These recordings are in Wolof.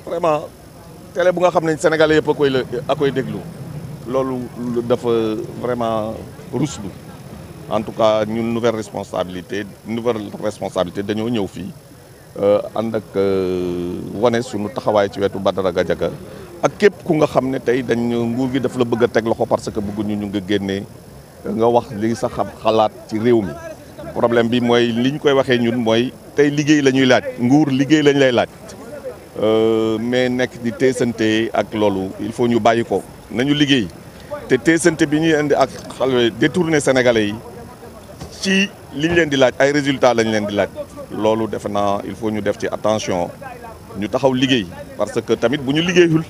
vraiment télé bu nga xam ne sénégalais yëpp a koy déglu loolu dafa vraiment ruslu en tout cas ñun nouvelle responsabilité dañoo ñëw fii ànd ak wane suñu taxawaay ci wetu Badara Gadiaga ak képp ku nga xam ne tey dañ nguur gi daf la bëgg a teg loxo parce que bëgguñu ñu nga génnee nga wax li sa xalaat ci réew mi. problème bi mooy li ñu koy waxee ñun mooy tey liggéey la ñuy laaj nguur liggéey lañ lay laaj mais nekk di teesante ak loolu il faut ñu bàyyi ko nañu liggéey te teesante bi ñuy indi ak xale détourner sénégalais yi ci li ñu leen di laaj ay résultats lañ leen di laaj loolu defe naa il faut ñu def ci attention ñu taxaw liggéey parce que tamit bu ñu liggéeyul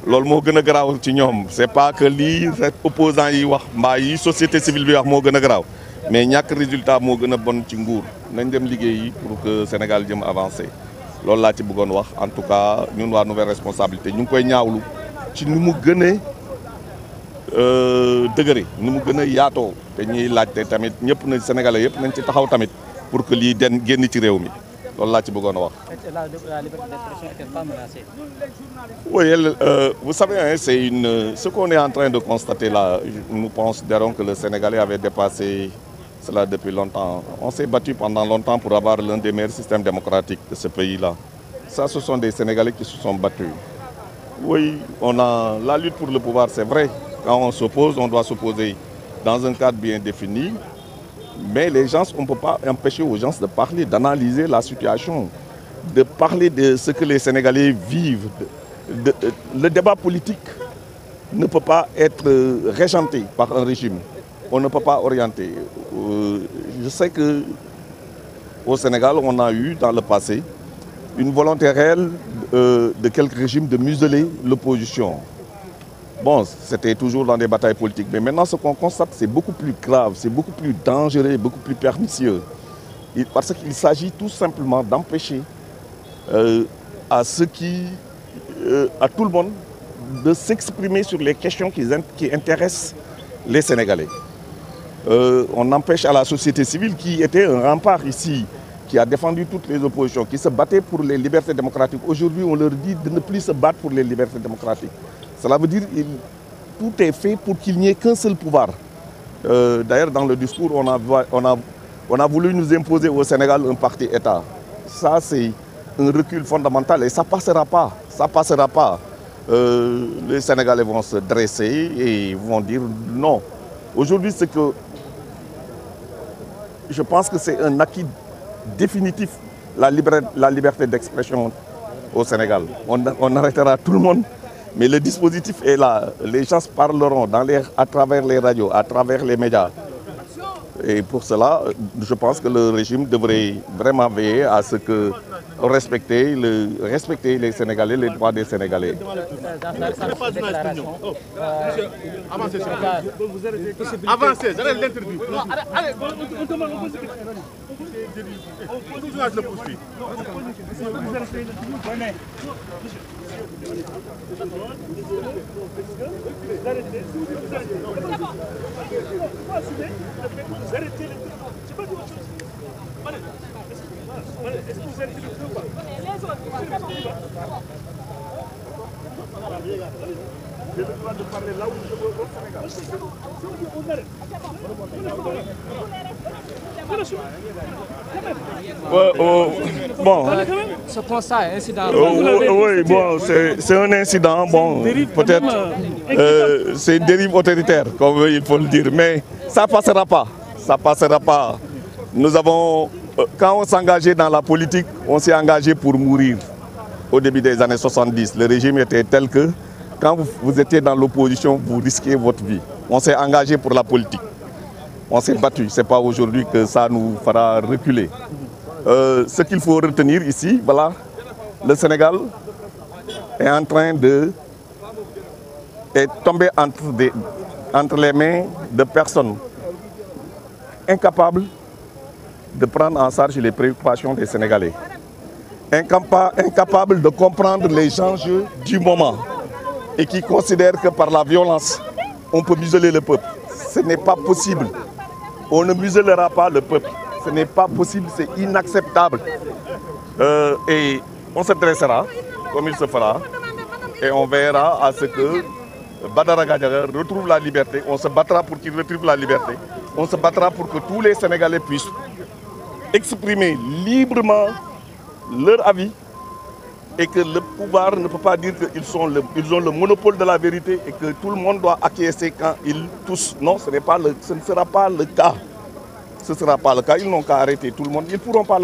loolu moo gën a garaaw ci ñoom c'est pas que lii opposants yi wax mbaa yi société civile bi wax moo gën a garaaw mais ñàkk résultat moo gën a bon ci nguur nañ dem liggéey pour que Sénégal jëm avancé loolu laa ci bëggoon wax en tout cas ñun waa nouvelle responsabilité ñu ngi koy ñaawlu ci ni mu gën a dëgëre ni mu gën a yaatoo te ñuy laajte tamit ñëpp na Sénégalais yëpp nañ ci taxaw tamit pour que lii génn ci réew mi loolu laa ci bëggoon a wax. La liberté d'expression n'était pas menacée. Oui, vous savez, hein, ce qu'on est en train de constater là, nous considérons que le Sénégalais avait dépassé cela depuis longtemps. On s'est battu pendant longtemps pour avoir l'un des meilleurs systèmes démocratiques de ce pays-là. Ça, ce sont des Sénégalais qui se sont battus. Oui, on a la lutte pour le pouvoir, c'est vrai. Quand on s'oppose, on doit s'opposer dans un cadre bien défini. Mais les gens, on ne peut pas empêcher aux gens de parler, d'analyser la situation, de parler de ce que les Sénégalais vivent. Le débat politique ne peut pas être régenté par un régime. On ne peut pas orienter. Je sais qu'au Sénégal, on a eu dans le passé une volonté réelle de quelques régimes de museler l'opposition. Bon, c'était toujours dans des batailles politiques. Mais maintenant, ce qu'on constate, c'est beaucoup plus grave, c'est beaucoup plus dangereux, beaucoup plus pernicieux. Parce qu'il s'agit tout simplement d'empêcher à tout le monde de s'exprimer sur les questions qui intéressent les Sénégalais. On empêche à la société civile, qui était un rempart ici, qui a défendu toutes les oppositions, qui se battait pour les libertés démocratiques. Aujourd'hui, on leur dit de ne plus se battre pour les libertés démocratiques. Cela veut dire que tout est fait pour qu'il n'y ait qu'un seul pouvoir. D'ailleurs, dans le discours, on a voulu nous imposer au Sénégal un parti-État. Ça, c'est un recul fondamental et ça ne passera pas. Ça passera pas. Les Sénégalais vont se dresser et vont dire non. Aujourd'hui, c'est que je pense que c'est un acquis définitif, la liberté d'expression au Sénégal. On arrêtera tout le monde. Mais le dispositif est là. Les gens parleront à travers les radios, à travers les médias. Et pour cela, je pense que le régime devrait vraiment veiller à ce que respecter les Sénégalais, les droits des Sénégalais. Avancez, j'arrête l'interview. J'ai le droit de parler là où je veux au Sénégal. Bon. Ce constat, incident. Oui, bon, c'est un incident. Bon, peut-être c'est une dérive autoritaire, comme il faut le dire, mais ça passera pas. Ça passera pas. Nous avons, quand on s'engageait dans la politique, on s'est engagé pour mourir. Au début des années 70, le régime était tel que quand vous étiez dans l'opposition, vous risquiez votre vie. On s'est engagé pour la politique. On s'est battu. Ce n'est pas aujourd'hui que ça nous fera reculer. Ce qu'il faut retenir ici, voilà, le Sénégal est en train est tombé entre les mains de personnes incapables de prendre en charge les préoccupations des Sénégalais. Incapables de comprendre les enjeux du moment et qui considèrent que par la violence, on peut museler le peuple. Ce n'est pas possible. On ne muselera pas le peuple. Ce n'est pas possible, c'est inacceptable. Et on se dressera comme il se fera. Et on verra à ce que Badara Gadiaga retrouve la liberté. On se battra pour qu'il retrouve la liberté. On se battra pour que tous les Sénégalais puissent exprimer librement leur avis et que le pouvoir ne peut pas dire qu'ils ont le monopole de la vérité et que tout le monde doit acquiescer quand ils toussent. Non, ce ne sera pas le cas. Ce ne sera pas le cas. Ils n'ont qu'à arrêter tout le monde. Ils ne pourront pas le faire.